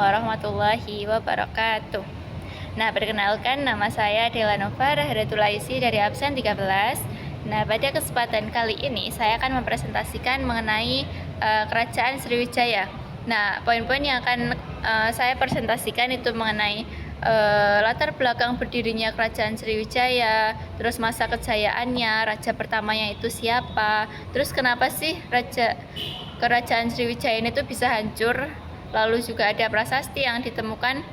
warahmatullahi wabarakatuh. Nah, perkenalkan nama saya Dela Nova Rahadatul Aisi dari absen 13. Nah, pada kesempatan kali ini saya akan mempresentasikan mengenai Kerajaan Sriwijaya. Nah, poin-poin yang akan saya presentasikan itu mengenai latar belakang berdirinya Kerajaan Sriwijaya, terus masa kejayaannya, raja pertamanya itu siapa, terus kenapa sih Kerajaan Sriwijaya ini tuh bisa hancur, lalu juga ada prasasti yang ditemukan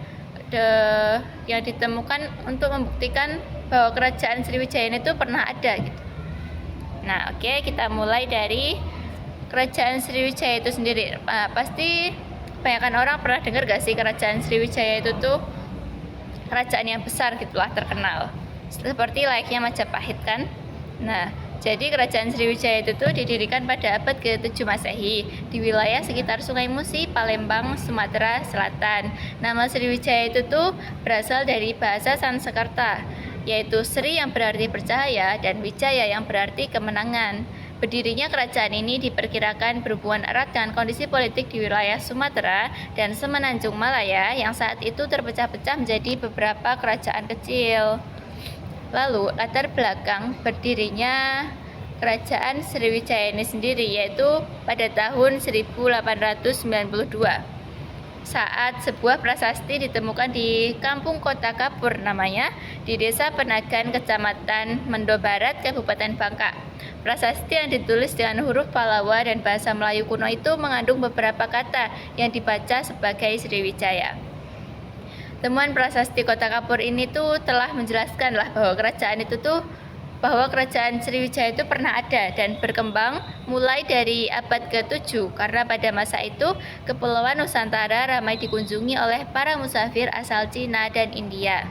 untuk membuktikan bahwa Kerajaan Sriwijaya itu pernah ada gitu. Nah, oke, kita mulai dari Kerajaan Sriwijaya itu sendiri. Pasti kebanyakan orang pernah dengar gak sih Kerajaan Sriwijaya itu tuh kerajaan yang besar gitulah, terkenal. Seperti layaknya Majapahit kan. Nah, jadi Kerajaan Sriwijaya itu tuh didirikan pada abad ke-7 Masehi di wilayah sekitar Sungai Musi, Palembang, Sumatera Selatan. Nama Sriwijaya itu tuh berasal dari bahasa Sanskerta, yaitu Sri yang berarti bercahaya dan Wijaya yang berarti kemenangan. Berdirinya kerajaan ini diperkirakan berhubungan erat dengan kondisi politik di wilayah Sumatera dan Semenanjung Malaya yang saat itu terpecah-pecah menjadi beberapa kerajaan kecil. Lalu latar belakang berdirinya Kerajaan Sriwijaya ini sendiri yaitu pada tahun 1892 saat sebuah prasasti ditemukan di kampung Kota Kapur namanya di Desa Penagan, Kecamatan Mendo Barat, Kabupaten Bangka. Prasasti yang ditulis dengan huruf Pallawa dan bahasa Melayu kuno itu mengandung beberapa kata yang dibaca sebagai Sriwijaya. Temuan prasasti Kota Kapur ini tuh telah menjelaskan bahwa Kerajaan Sriwijaya itu pernah ada dan berkembang mulai dari abad ke-7 karena pada masa itu Kepulauan Nusantara ramai dikunjungi oleh para musafir asal Cina dan India.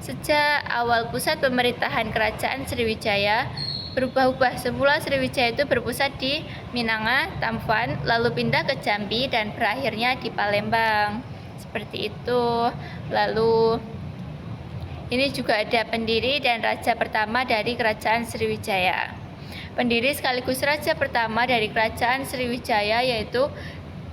Sejak awal pusat pemerintahan Kerajaan Sriwijaya berubah-ubah. Semula Sriwijaya itu berpusat di Minanga, Tamban, lalu pindah ke Jambi dan berakhirnya di Palembang. Seperti itu. Lalu ini juga ada pendiri dan raja pertama dari Kerajaan Sriwijaya. Pendiri sekaligus raja pertama dari Kerajaan Sriwijaya yaitu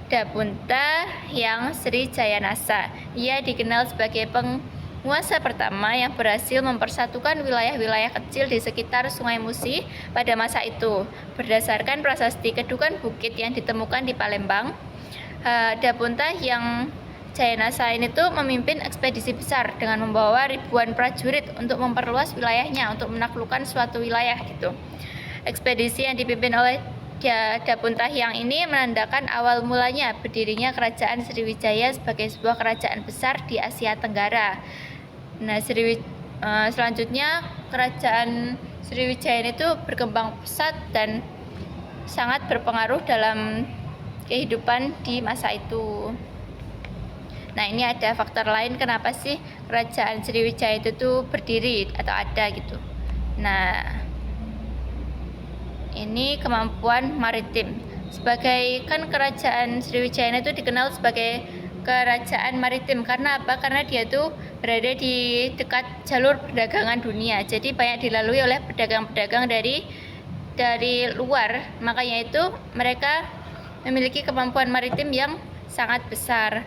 Dapunta Hyang Sri Jayanasa. Ia dikenal sebagai penguasa pertama yang berhasil mempersatukan wilayah-wilayah kecil di sekitar Sungai Musi pada masa itu. Berdasarkan prasasti Kedukan Bukit yang ditemukan di Palembang, Dapunta Hyang Jayanasa ini tuh memimpin ekspedisi besar dengan membawa ribuan prajurit untuk memperluas wilayahnya, untuk menaklukkan suatu wilayah gitu. Ekspedisi yang dipimpin oleh Dapunta Hyang ini menandakan awal mulanya berdirinya Kerajaan Sriwijaya sebagai sebuah kerajaan besar di Asia Tenggara. Nah, selanjutnya Kerajaan Sriwijaya itu berkembang pesat dan sangat berpengaruh dalam kehidupan di masa itu. Nah, ini ada faktor lain kenapa sih Kerajaan Sriwijaya itu tuh berdiri atau ada gitu. Nah, ini kemampuan maritim. Kerajaan Sriwijaya itu dikenal sebagai kerajaan maritim karena apa? Karena dia tuh berada di dekat jalur perdagangan dunia. Jadi banyak dilalui oleh pedagang-pedagang dari luar. Makanya itu mereka memiliki kemampuan maritim yang sangat besar.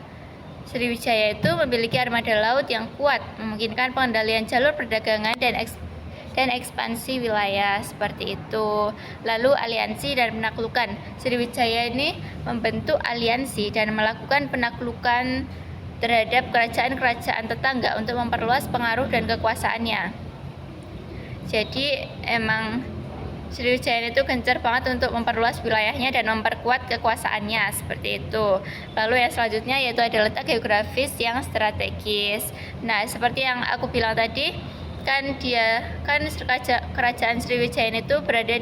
Sriwijaya itu memiliki armada laut yang kuat, memungkinkan pengendalian jalur perdagangan dan ekspansi wilayah seperti itu. Lalu aliansi dan penaklukan. Sriwijaya ini membentuk aliansi dan melakukan penaklukan terhadap kerajaan-kerajaan tetangga untuk memperluas pengaruh dan kekuasaannya. Jadi emang Sriwijaya itu gencar banget untuk memperluas wilayahnya dan memperkuat kekuasaannya seperti itu. Lalu yang selanjutnya yaitu ada letak geografis yang strategis. Nah, seperti yang aku bilang tadi, Kerajaan Sriwijaya itu berada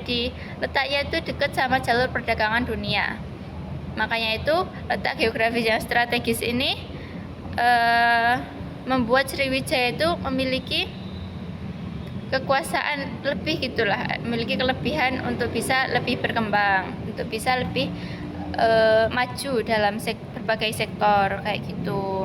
letaknya itu dekat sama jalur perdagangan dunia. Makanya itu letak geografis yang strategis ini membuat Sriwijaya itu memiliki kekuasaan lebih gitulah, memiliki kelebihan untuk bisa lebih berkembang, untuk bisa lebih maju dalam berbagai sektor kayak gitu.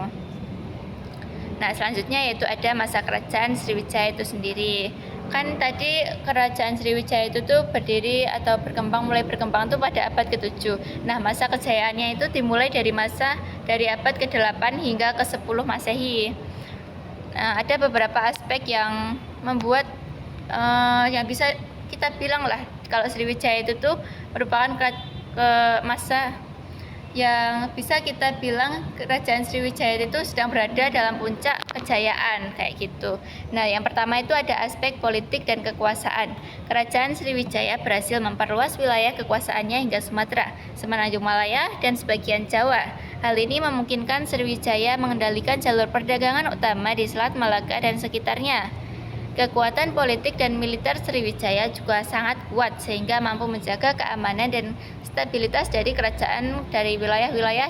Nah, selanjutnya yaitu ada masa Kerajaan Sriwijaya itu sendiri. Kan tadi Kerajaan Sriwijaya itu tuh berdiri atau mulai berkembang tuh pada abad ke-7. Nah, masa kejayaannya itu dimulai dari masa dari abad ke-8 hingga ke-10 Masehi. Nah, ada beberapa aspek yang membuat yang bisa kita bilang lah kalau Sriwijaya itu tuh merupakan masa yang bisa kita bilang kerajaan Sriwijaya itu sedang berada dalam puncak kejayaan kayak gitu. Nah, yang pertama itu ada aspek politik dan kekuasaan. Kerajaan Sriwijaya berhasil memperluas wilayah kekuasaannya hingga Sumatera, Semenanjung Malaya, dan sebagian Jawa. Hal ini memungkinkan Sriwijaya mengendalikan jalur perdagangan utama di Selat Malaka dan sekitarnya. Kekuatan politik dan militer Sriwijaya juga sangat kuat sehingga mampu menjaga keamanan dan stabilitas dari kerajaan dari wilayah-wilayah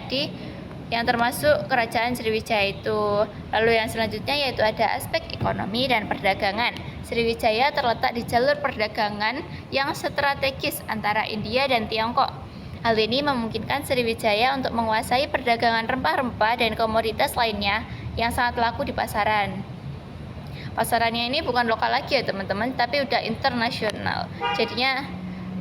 yang termasuk kerajaan Sriwijaya itu. Lalu yang selanjutnya yaitu ada aspek ekonomi dan perdagangan. Sriwijaya terletak di jalur perdagangan yang strategis antara India dan Tiongkok. Hal ini memungkinkan Sriwijaya untuk menguasai perdagangan rempah-rempah dan komoditas lainnya yang sangat laku di pasaran. Pasarannya ini bukan lokal lagi ya teman-teman, tapi udah internasional. Jadinya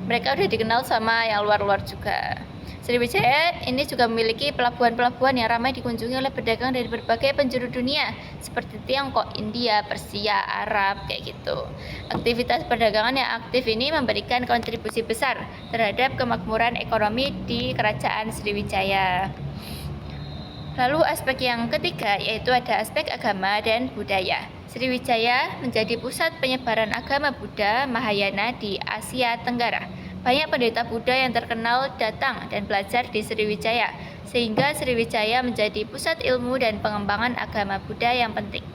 mereka udah dikenal sama yang luar-luar juga. Sriwijaya ini juga memiliki pelabuhan-pelabuhan yang ramai dikunjungi oleh pedagang dari berbagai penjuru dunia seperti Tiongkok, India, Persia, Arab, kayak gitu. Aktivitas perdagangan yang aktif ini memberikan kontribusi besar terhadap kemakmuran ekonomi di kerajaan Sriwijaya. Lalu aspek yang ketiga yaitu ada aspek agama dan budaya. Sriwijaya menjadi pusat penyebaran agama Buddha Mahayana di Asia Tenggara. Banyak pendeta Buddha yang terkenal datang dan belajar di Sriwijaya, sehingga Sriwijaya menjadi pusat ilmu dan pengembangan agama Buddha yang penting.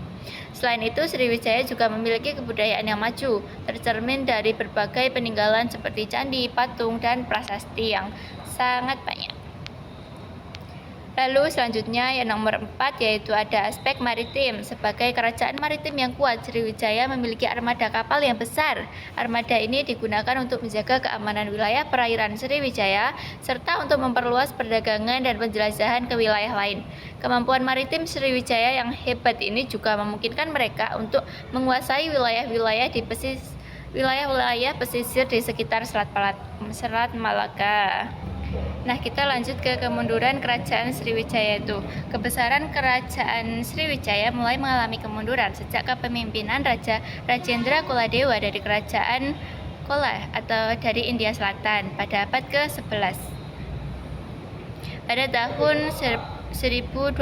Selain itu, Sriwijaya juga memiliki kebudayaan yang maju, tercermin dari berbagai peninggalan seperti candi, patung, dan prasasti yang sangat banyak. Lalu selanjutnya yang nomor 4 yaitu ada aspek maritim. Sebagai kerajaan maritim yang kuat, Sriwijaya memiliki armada kapal yang besar. Armada ini digunakan untuk menjaga keamanan wilayah perairan Sriwijaya serta untuk memperluas perdagangan dan penjelajahan ke wilayah lain. Kemampuan maritim Sriwijaya yang hebat ini juga memungkinkan mereka untuk menguasai wilayah-wilayah pesisir di sekitar Selat Malaka. Nah, kita lanjut ke kemunduran kerajaan Sriwijaya itu. Kebesaran kerajaan Sriwijaya mulai mengalami kemunduran sejak kepemimpinan Raja Rajendra Kuladewa dari kerajaan Kola atau dari India Selatan pada abad ke-11. Pada tahun 1025,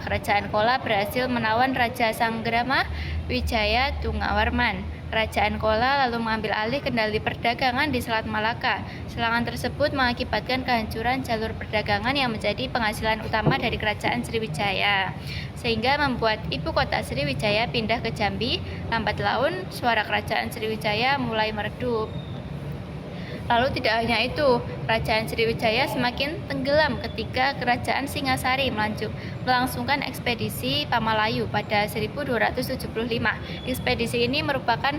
kerajaan Kola berhasil menawan Raja Sanggrama Wijaya Tungawarman. Kerajaan Kola lalu mengambil alih kendali perdagangan di Selat Malaka. Serangan tersebut mengakibatkan kehancuran jalur perdagangan yang menjadi penghasilan utama dari kerajaan Sriwijaya, sehingga membuat ibu kota Sriwijaya pindah ke Jambi. Lambat laun, suara kerajaan Sriwijaya mulai meredup. Lalu tidak hanya itu, kerajaan Sriwijaya semakin tenggelam ketika kerajaan Singasari melangsungkan ekspedisi Pamalayu pada 1275. Ekspedisi ini merupakan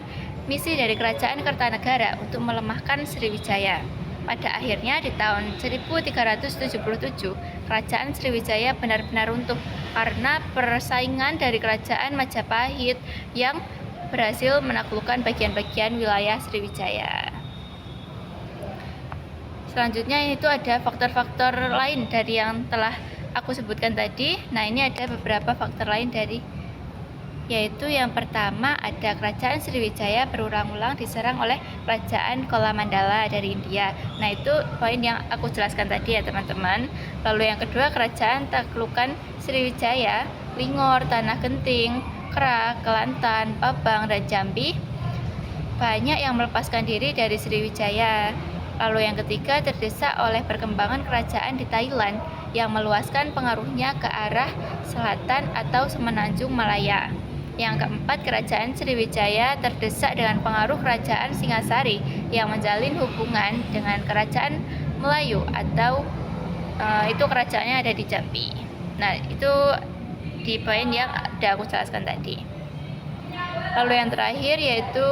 misi dari kerajaan Kertanegara untuk melemahkan Sriwijaya. Pada akhirnya di tahun 1377, kerajaan Sriwijaya benar-benar runtuh karena persaingan dari kerajaan Majapahit yang berhasil menaklukkan bagian-bagian wilayah Sriwijaya. Selanjutnya itu ada faktor-faktor lain dari yang telah aku sebutkan tadi. Nah, ini ada beberapa faktor lain yaitu yang pertama ada kerajaan Sriwijaya berulang-ulang diserang oleh kerajaan Kolamandala dari India. Nah, itu poin yang aku jelaskan tadi ya teman-teman. Lalu yang kedua, kerajaan taklukan Sriwijaya, Lingor, Tanah Genting, Kerak, Kelantan, Pabang, dan Jambi banyak yang melepaskan diri dari Sriwijaya. Lalu yang ketiga, terdesak oleh perkembangan kerajaan di Thailand yang meluaskan pengaruhnya ke arah selatan atau Semenanjung Malaya. Yang keempat, kerajaan Sriwijaya terdesak dengan pengaruh kerajaan Singasari yang menjalin hubungan dengan kerajaan Melayu atau itu kerajaannya ada di Jambi. Nah, itu di poin yang sudah aku jelaskan tadi. Lalu yang terakhir yaitu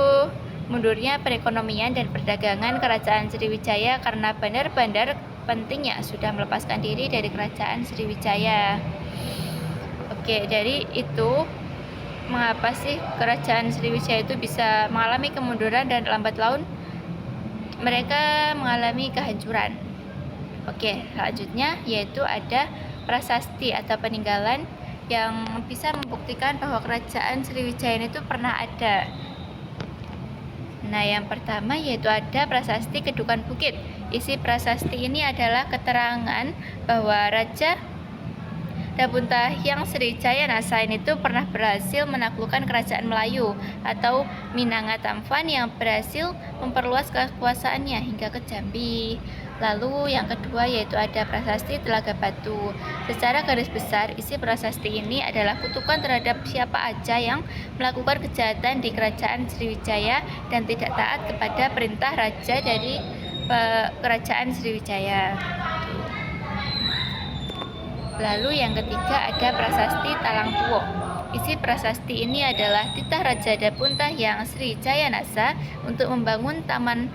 mundurnya perekonomian dan perdagangan kerajaan Sriwijaya karena bandar-bandar pentingnya sudah melepaskan diri dari kerajaan Sriwijaya. Oke, jadi itu mengapa sih kerajaan Sriwijaya itu bisa mengalami kemunduran dan lambat laun mereka mengalami kehancuran. Oke, selanjutnya yaitu ada prasasti atau peninggalan yang bisa membuktikan bahwa kerajaan Sriwijaya itu pernah ada. Nah, yang pertama yaitu ada prasasti Kedukan Bukit. Isi prasasti ini adalah keterangan bahwa Raja Dapuntahyang Sriwijaya Nasain itu pernah berhasil menaklukkan kerajaan Melayu atau Minangkabau yang berhasil memperluas kekuasaannya hingga ke Jambi. Lalu yang kedua yaitu ada prasasti Telaga Batu. Secara garis besar, isi prasasti ini adalah kutukan terhadap siapa aja yang melakukan kejahatan di kerajaan Sriwijaya dan tidak taat kepada perintah raja dari kerajaan Sriwijaya. Lalu yang ketiga ada prasasti Talang Tuo. Isi prasasti ini adalah titah Raja Dapuntahyang Sriwijaya Nasa untuk membangun Taman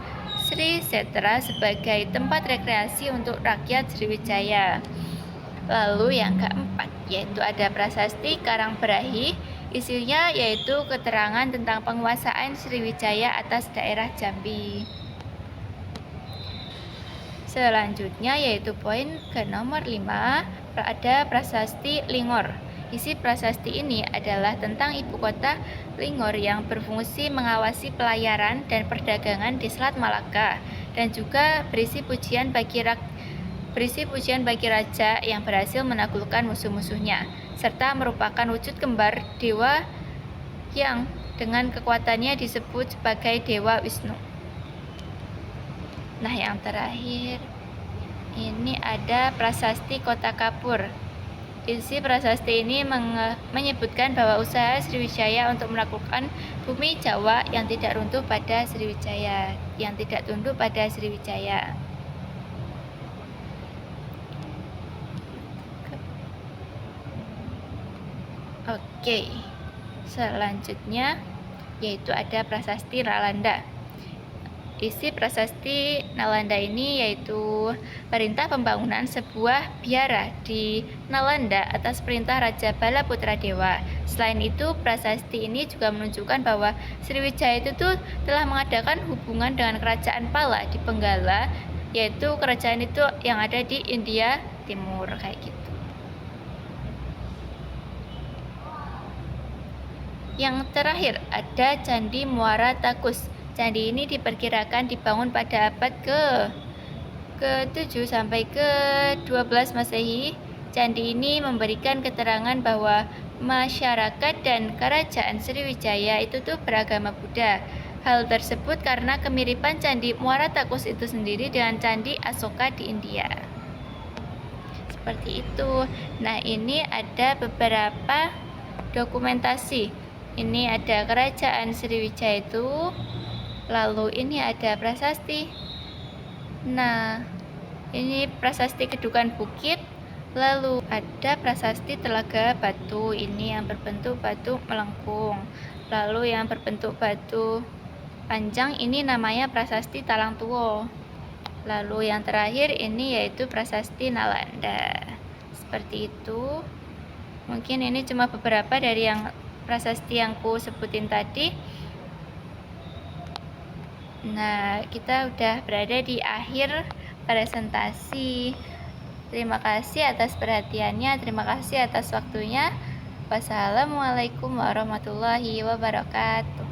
Sri Setra sebagai tempat rekreasi untuk rakyat Sriwijaya. Lalu yang keempat yaitu ada prasasti Karangberahi. Isinya yaitu keterangan tentang penguasaan Sriwijaya atas daerah Jambi. Selanjutnya yaitu poin ke nomor 5, ada prasasti Lingor. Isi prasasti ini adalah tentang ibu kota Lingor yang berfungsi mengawasi pelayaran dan perdagangan di Selat Malaka dan juga berisi pujian bagi raja yang berhasil menaklukkan musuh-musuhnya serta merupakan wujud kembar dewa yang dengan kekuatannya disebut sebagai Dewa Wisnu. Nah, yang terakhir ini ada prasasti Kota Kapur. Isi prasasti ini menyebutkan bahwa usaha Sriwijaya untuk menaklukkan bumi Jawa yang tidak runtuh pada Sriwijaya, yang tidak tunduk pada Sriwijaya. Oke, selanjutnya yaitu ada prasasti Nalanda. Isi prasasti Nalanda ini yaitu perintah pembangunan sebuah biara di Nalanda atas perintah Raja Bala Putra Dewa. Selain itu, prasasti ini juga menunjukkan bahwa Sriwijaya itu telah mengadakan hubungan dengan kerajaan Pala di Benggala, yaitu kerajaan itu yang ada di India Timur kayak gitu. Yang terakhir ada Candi Muara Takus. Candi ini diperkirakan dibangun pada abad ke-7 sampai ke-12 Masehi. Candi ini memberikan keterangan bahwa masyarakat dan kerajaan Sriwijaya itu beragama Buddha. Hal tersebut karena kemiripan Candi Muara Takus itu sendiri dengan Candi Asoka di India. Seperti itu. Nah, ini ada beberapa dokumentasi. Ini ada kerajaan Sriwijaya itu. Lalu ini ada prasasti. Nah, ini prasasti Kedukan Bukit. Lalu ada prasasti Telaga Batu. Ini yang berbentuk batu melengkung. Lalu yang berbentuk batu panjang ini namanya prasasti Talang Tuo. Lalu yang terakhir ini yaitu prasasti Nalanda. Seperti itu. Mungkin ini cuma beberapa dari yang prasasti yang ku sebutin tadi. Nah, kita udah berada di akhir presentasi. Terima kasih atas perhatiannya, terima kasih atas waktunya. Wassalamualaikum warahmatullahi wabarakatuh.